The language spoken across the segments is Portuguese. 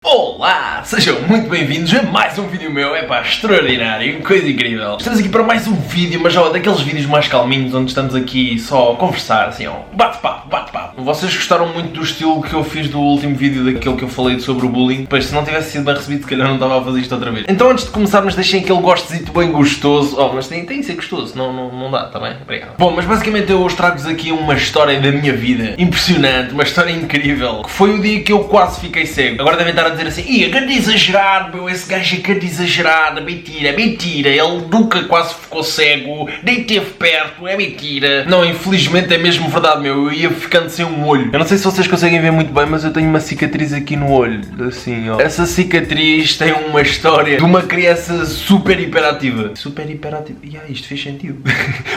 Olá, sejam muito bem-vindos a mais um vídeo meu, é pá, extraordinário, coisa incrível. Estamos aqui para mais um vídeo, mas ó, daqueles vídeos mais calminhos, onde estamos aqui só a conversar, assim, ó, bate-papo. Vocês gostaram muito do estilo que eu fiz do último vídeo, daquele que eu falei sobre o bullying, pois se não tivesse sido bem recebido, se calhar não estava a fazer isto outra vez. Então antes de começarmos, deixem aquele gostezito bem gostoso, mas tem que ser gostoso, não dá, tá bem? Obrigado. Bom, mas basicamente eu trago-vos aqui uma história da minha vida, impressionante, uma história incrível, que foi o dia que eu quase fiquei cego. Agora devem estar a dizer assim, grande exagerado, meu, esse gajo é grande exagerado, mentira, ele nunca quase ficou cego, nem esteve perto, é mentira. Não, infelizmente é mesmo verdade, meu, eu ia ficando sem um olho. Eu não sei se vocês conseguem ver muito bem, mas eu tenho uma cicatriz aqui no olho, assim, ó. Essa cicatriz tem uma história de uma criança super hiperativa. Isto fez sentido.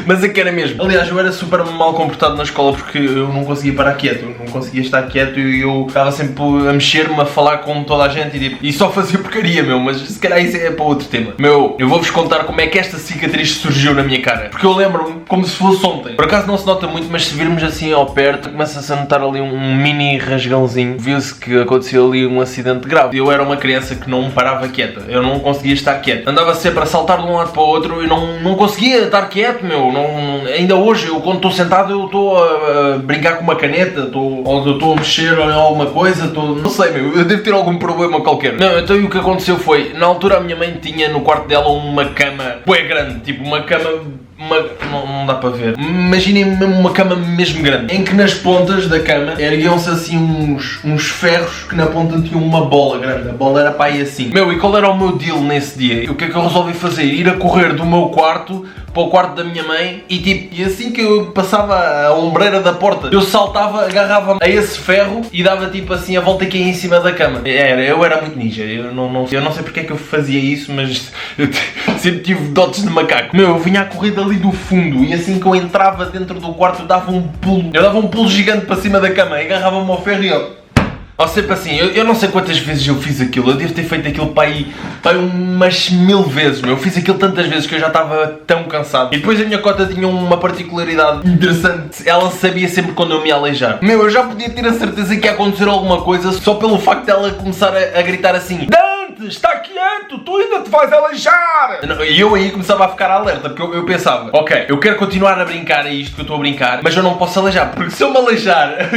Mas é que era mesmo. Aliás, eu era super mal comportado na escola porque eu não conseguia parar quieto, eu não conseguia estar quieto e eu estava sempre a mexer-me, a falar com toda a gente e só fazia porcaria, meu, mas se calhar isso é para outro tema. Meu, eu vou-vos contar como é que esta cicatriz surgiu na minha cara, porque eu lembro-me como se fosse ontem. Por acaso não se nota muito, mas se virmos assim ao perto, começa-se a notar ali um mini rasgãozinho. Viu-se que aconteceu ali um acidente grave. Eu era uma criança que não parava quieta, eu não conseguia estar quieto. Andava sempre a saltar de um lado para o outro e não conseguia estar quieto, meu. Ainda hoje, eu quando estou sentado, eu estou a brincar com uma caneta, ou eu estou a mexer em alguma coisa, não sei, meu, eu devo ter algum problema qualquer. Não, então o que aconteceu foi, na altura a minha mãe tinha no quarto dela uma cama bué grande, tipo uma cama... Não dá para ver. Imaginem mesmo uma cama mesmo grande, em que nas pontas da cama erguiam-se assim uns ferros que na ponta tinham uma bola grande. A bola era para aí assim. Meu, e qual era o meu deal nesse dia? O que é que eu resolvi fazer? Ir a correr do meu quarto para o quarto da minha mãe e assim que eu passava a ombreira da porta, eu saltava, agarrava-me a esse ferro e dava tipo assim a volta aqui em cima da cama. Eu era muito ninja, eu não sei porque é que eu fazia isso, mas eu sempre tive dotes de macaco. Meu, eu vinha a correr dali do fundo e assim que eu entrava dentro do quarto eu dava um pulo gigante para cima da cama, agarrava-me ao ferro e eu... Ou sempre assim, eu não sei quantas vezes eu fiz aquilo, eu devo ter feito aquilo para aí umas 1000 vezes, meu. Eu fiz aquilo tantas vezes que eu já estava tão cansado. E depois a minha cota tinha uma particularidade interessante, ela sabia sempre quando eu me ia aleijar. Meu, eu já podia ter a certeza que ia acontecer alguma coisa só pelo facto dela começar a gritar assim: Dante, está quieto, tu ainda te vais aleijar! E eu aí começava a ficar alerta, porque eu pensava, ok, eu quero continuar a brincar a isto que eu estou a brincar, mas eu não posso aleijar, porque se eu me aleijar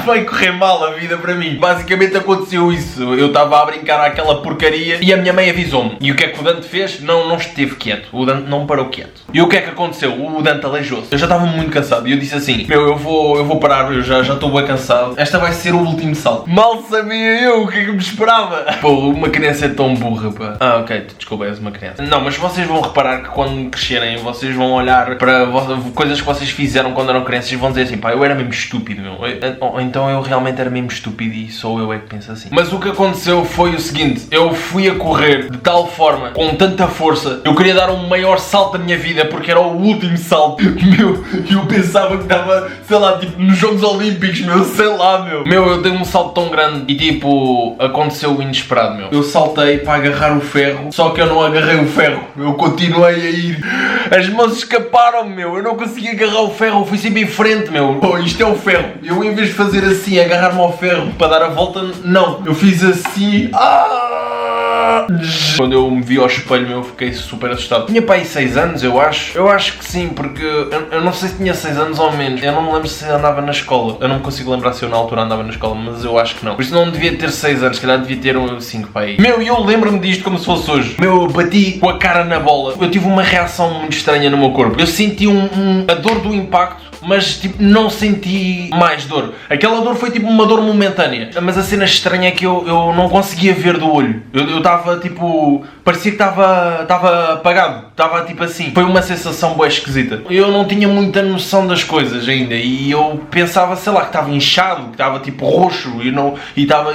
vai correr mal a vida para mim. Basicamente aconteceu isso, eu estava a brincar àquela porcaria e a minha mãe avisou-me. E o que é que o Dante fez? Não esteve quieto, o Dante não parou quieto. E o que é que aconteceu? O Dante aleijou-se. Eu já estava muito cansado e eu disse assim, meu, eu vou parar, eu já estou bem cansado. Esta vai ser o último salto. Mal sabia eu o que é que me esperava. Pô, uma criança é tão burra, pá. Ok, desculpa, és uma criança. Não, mas vocês vão reparar que quando crescerem, vocês vão olhar para coisas que vocês fizeram quando eram crianças e vão dizer assim, pá, eu era mesmo estúpido, meu. Então eu realmente era mesmo estúpido e sou eu é que penso assim. Mas o que aconteceu foi o seguinte, eu fui a correr de tal forma, com tanta força, eu queria dar um maior salto da minha vida porque era o último salto, meu, eu pensava que estava, sei lá, tipo, nos Jogos Olímpicos, meu, sei lá, meu. Meu, eu dei um salto tão grande e tipo, aconteceu o inesperado, meu. Eu saltei para agarrar o ferro, só que eu não agarrei o ferro, eu continuei a ir. As mãos escaparam, meu, eu não consegui agarrar o ferro, eu fui sempre em frente, meu. Oh, isto é o ferro. Eu em vez de fazer assim, agarrar-me ao ferro para dar a volta, não. Eu fiz assim. Quando eu me vi ao espelho, eu fiquei super assustado. Tinha para aí 6 anos, eu acho. Eu acho que sim, porque eu não sei se tinha 6 anos ou menos. Eu não me lembro se andava na escola. Eu não me consigo lembrar se eu na altura andava na escola, mas eu acho que não. Por isso não devia ter 6 anos, se calhar devia ter 5 para aí. Meu, e eu lembro-me disto como se fosse hoje. Meu, eu bati com a cara na bola. Eu tive uma reação muito estranha no meu corpo. Eu senti a dor do impacto, mas tipo, não senti mais dor. Aquela dor foi tipo uma dor momentânea. Mas a cena estranha é que eu não conseguia ver do olho. Eu estava tipo... parecia que estava apagado. Estava tipo assim. Foi uma sensação boa esquisita. Eu não tinha muita noção das coisas ainda. E eu pensava, sei lá, que estava inchado, que estava tipo roxo. E estava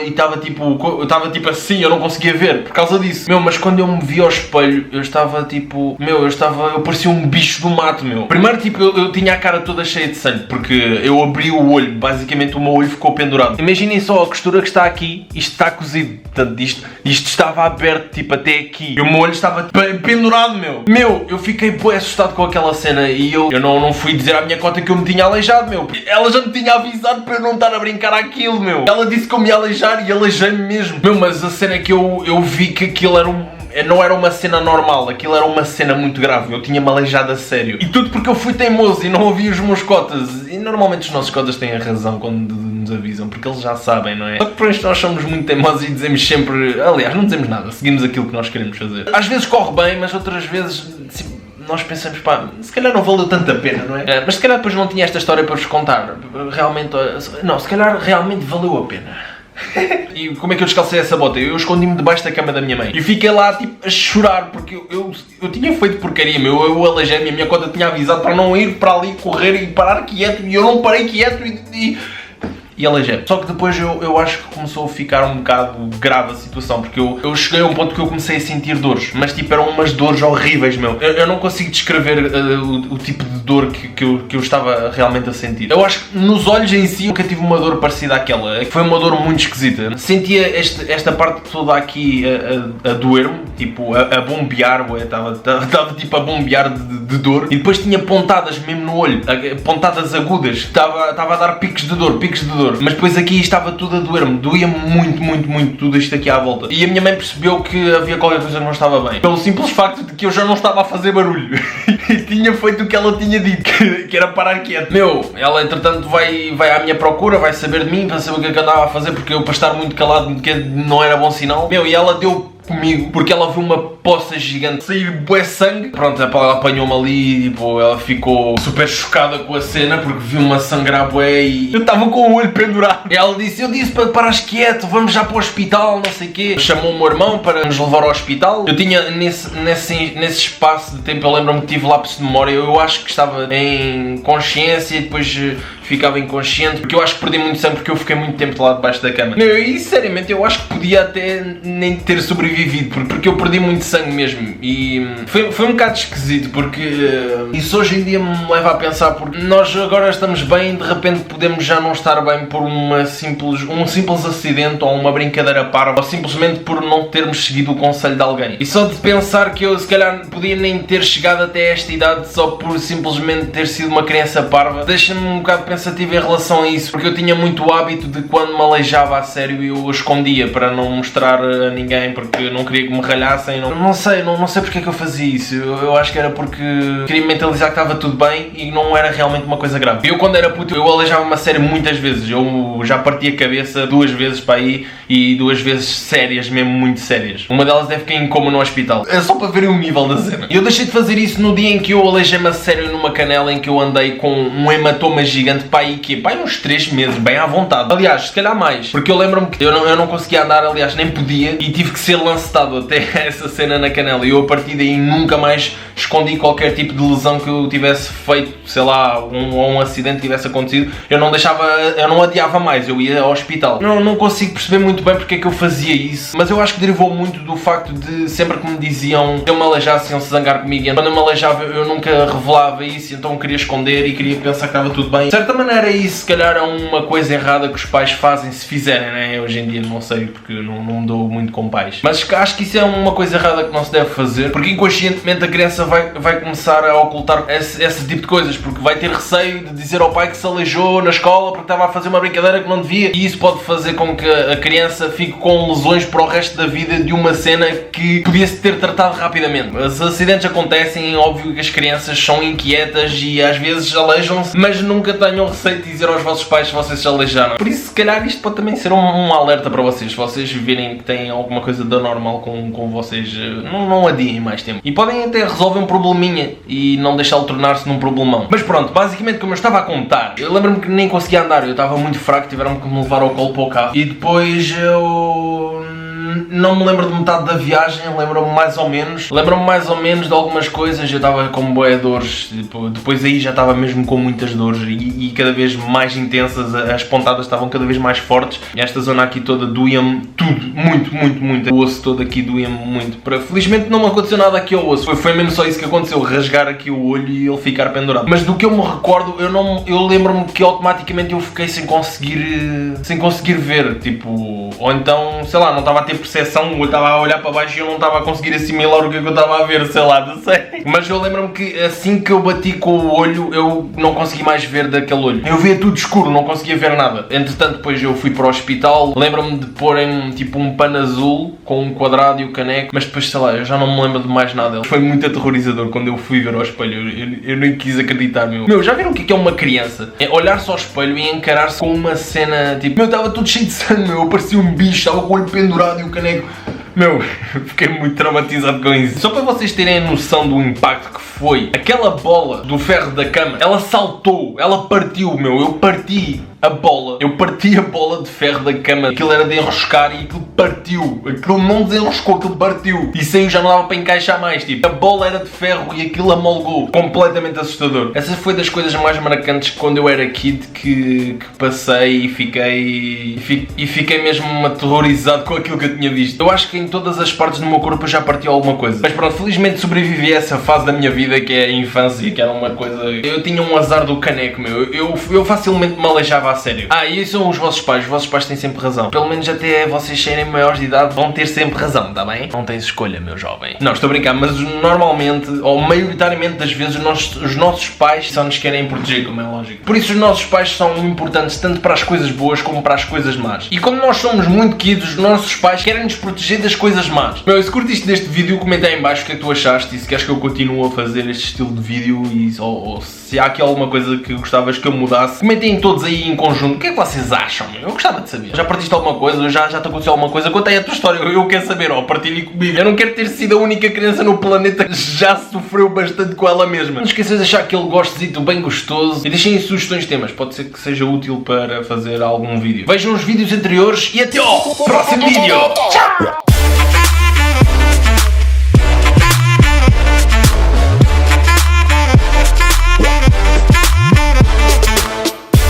tipo assim, eu não conseguia ver. Por causa disso. Meu, mas quando eu me vi ao espelho, eu estava tipo... Meu, eu parecia um bicho do mato, meu. Primeiro tipo, eu tinha a cara toda cheia cheia de sangue, porque eu abri o olho, basicamente o meu olho ficou pendurado. Imaginem só a costura que está aqui, isto está cozido, portanto, isto estava aberto, tipo, até aqui. E o meu olho estava pendurado, meu. Meu, eu fiquei bué assustado com aquela cena e eu não fui dizer à minha cota que eu me tinha aleijado, meu. Ela já me tinha avisado para eu não estar a brincar àquilo, meu. Ela disse que eu me ia aleijar e aleijei-me mesmo. Meu, mas a cena é que eu vi que aquilo não era uma cena normal, aquilo era uma cena muito grave, eu tinha-me aleijado a sério. E tudo porque eu fui teimoso e não ouvi os meus cotas. E normalmente os nossos cotas têm a razão quando nos avisam, porque eles já sabem, não é? Só que por isso nós somos muito teimosos e dizemos sempre... Aliás, não dizemos nada, seguimos aquilo que nós queremos fazer. Às vezes corre bem, mas outras vezes... nós pensamos, pá, se calhar não valeu tanta pena, não é? Mas se calhar depois não tinha esta história para vos contar. Realmente... Não, se calhar realmente valeu a pena. E como é que eu descalcei essa bota? Eu escondi-me debaixo da cama da minha mãe e fiquei lá tipo a chorar porque eu tinha feito porcaria, meu. Eu aleijei-me, a minha cota tinha avisado para não ir para ali correr e parar quieto e eu não parei quieto e aleijei-me. Só que depois eu acho que começou a ficar um bocado grave a situação, porque eu cheguei a um ponto que eu comecei a sentir dores, mas tipo eram umas dores horríveis, meu. Eu não consigo descrever o tipo de dor que eu estava realmente a sentir. Eu acho que nos olhos em si nunca tive uma dor parecida àquela. Foi uma dor muito esquisita. Sentia esta parte toda aqui a doer-me, tipo a bombear, estava tipo a bombear de dor, e depois tinha pontadas mesmo no olho, pontadas agudas, estava a dar picos de dor. Mas depois aqui estava tudo a doer-me, doía-me muito tudo isto aqui à volta. E a minha mãe percebeu que havia qualquer coisa que não estava bem, pelo simples facto de que eu já não estava a fazer barulho. E tinha feito o que ela tinha dito, que era parar quieto. Meu, ela entretanto vai à minha procura, vai saber de mim, vai saber o que é que eu andava a fazer, porque eu para estar muito calado não era bom sinal. Meu, e ela deu comigo porque ela viu uma poça gigante sair bué sangue. Pronto, ela apanhou-me ali e tipo, ela ficou super chocada com a cena porque viu-me sangrar bué e eu estava com o olho pendurado. E ela disse, eu disse para parares quieto, vamos já para o hospital, não sei o quê. Chamou o meu irmão para nos levar ao hospital. Eu tinha nesse espaço de tempo, eu lembro-me que tive lápis de memória, eu acho que estava em consciência e depois ficava inconsciente, porque eu acho que perdi muito sangue porque eu fiquei muito tempo lá debaixo da cama. E sinceramente eu acho que podia até nem ter sobrevivido, porque eu perdi muito sangue mesmo. E foi um bocado esquisito, porque isso hoje em dia me leva a pensar, porque nós agora estamos bem e de repente podemos já não estar bem por um simples acidente ou uma brincadeira parva, ou simplesmente por não termos seguido o conselho de alguém. E só de pensar que eu se calhar podia nem ter chegado até esta idade só por simplesmente ter sido uma criança parva, deixa-me um bocado pensativo em relação a isso, porque eu tinha muito o hábito de quando me aleijava a sério eu escondia para não mostrar a ninguém, porque não queria que me ralhassem. Não sei porque é que eu fazia isso. Eu acho que era porque queria mentalizar que estava tudo bem e não era realmente uma coisa grave. Eu quando era puto eu aleijava-me a sério muitas vezes. Eu já parti a cabeça 2 vezes para aí e 2 vezes sérias, mesmo muito sérias. Uma delas deve ficar em coma no hospital. É só para verem o nível da cena. Eu deixei de fazer isso no dia em que eu aleijei-me a sério numa canela, em que eu andei com um hematoma gigante para aí que para aí uns 3 meses, bem à vontade. Aliás, se calhar mais, porque eu lembro-me que eu não conseguia andar, aliás nem podia, e tive que ser lançado até essa cena na canela. E eu a partir daí nunca mais escondi qualquer tipo de lesão que eu tivesse feito, sei lá, um acidente tivesse acontecido. Eu não adiava mais, eu ia ao hospital. Não consigo perceber muito bem porque é que eu fazia isso, mas eu acho que derivou muito do facto de sempre que me diziam que eu me aleijasse, iam se zangar comigo, e quando eu me aleijava eu nunca revelava isso, então queria esconder e queria pensar que estava tudo bem. De certa maneira isso se calhar é uma coisa errada que os pais fazem, se fizerem, né? Hoje em dia não sei, porque não me dou muito com pais, mas acho que isso é uma coisa errada que não se deve fazer, porque inconscientemente a criança vai começar a ocultar esse tipo de coisas, porque vai ter receio de dizer ao pai que se aleijou na escola porque estava a fazer uma brincadeira que não devia, e isso pode fazer com que a criança fique com lesões para o resto da vida de uma cena que podia-se ter tratado rapidamente. Os acidentes acontecem, é óbvio que as crianças são inquietas e às vezes aleijam-se, mas nunca tenham receio de dizer aos vossos pais se vocês se aleijaram. Por isso, se calhar, isto pode também ser um alerta para vocês. Se vocês virem que têm alguma coisa de anormal com vocês, não adiem mais tempo. E podem até resolver um probleminha e não deixá-lo tornar-se num problemão. Mas pronto, basicamente, como eu estava a contar, eu lembro-me que nem conseguia andar, eu estava muito fraco, tiveram que me levar ao colo para o carro. E depois eu não me lembro de metade da viagem, lembro-me mais ou menos de algumas coisas. Eu estava com bué dores, tipo, depois aí já estava mesmo com muitas dores e cada vez mais intensas, as pontadas estavam cada vez mais fortes. Esta zona aqui toda doía-me tudo, muito. O osso todo aqui doía-me muito. Felizmente não me aconteceu nada aqui ao osso, foi mesmo só isso que aconteceu, rasgar aqui o olho e ele ficar pendurado. Mas do que eu me recordo, eu lembro-me que automaticamente eu fiquei sem conseguir ver, tipo, ou então, sei lá, não estava a ter percepção, eu estava a olhar para baixo e eu não estava a conseguir assimilar o que eu estava a ver, sei lá, não sei. Mas eu lembro-me que assim que eu bati com o olho, eu não consegui mais ver daquele olho. Eu via tudo escuro, não conseguia ver nada. Entretanto, depois eu fui para o hospital, lembro-me de porem tipo um pano azul com um quadrado e o caneco, mas depois, sei lá, eu já não me lembro de mais nada. Foi muito aterrorizador quando eu fui ver ao espelho, eu nem quis acreditar, meu. Já viram o que é uma criança? É olhar-se ao espelho e encarar-se com uma cena, tipo, estava tudo cheio de sangue, eu parecia um bicho, estava com o olho pendurado e o caneco. Fiquei muito traumatizado com isso. Só para vocês terem a noção do impacto que foi, aquela bola do ferro da cama, ela saltou, ela partiu, eu parti a bola de ferro da cama. Aquilo era de enroscar e aquilo partiu. Aquilo não desenroscou, aquilo partiu. E saiu, já não dava para encaixar mais, tipo, a bola era de ferro e aquilo amolgou. Completamente assustador. Essa foi das coisas mais marcantes quando eu era kid que passei e fiquei mesmo aterrorizado com aquilo que eu tinha visto. Eu acho que em todas as partes do meu corpo eu já parti alguma coisa. Mas pronto, felizmente sobrevivi a essa fase da minha vida que é a infância, que era uma coisa... Eu tinha um azar do caneco, eu facilmente me aleijava a sério. E isso são os vossos pais têm sempre razão. Pelo menos até vocês serem maiores de idade vão ter sempre razão, tá bem? Não tens escolha, meu jovem. Não, estou a brincar, mas normalmente, ou maioritariamente das vezes, os nossos pais só nos querem proteger, como é lógico. Por isso os nossos pais são importantes tanto para as coisas boas como para as coisas más. E como nós somos muito kids, os nossos pais querem nos proteger das coisas más. Se curtiste deste vídeo, comenta aí em baixo o que é que tu achaste e se queres que eu continue a fazer este estilo de vídeo ou se há aqui alguma coisa que gostavas que eu mudasse, comentem todos aí em conjunto. O que é que vocês acham? Eu gostava de saber. Já partiste alguma coisa? Já te aconteceu alguma coisa? Conta aí a tua história. Eu quero saber, partilhe comigo. Eu não quero ter sido a única criança no planeta que já sofreu bastante com ela mesma. Não esqueças de deixar aquele gostozito bem gostoso e deixem sugestões de temas. Pode ser que seja útil para fazer algum vídeo. Vejam os vídeos anteriores e até ao próximo vídeo. Tchau!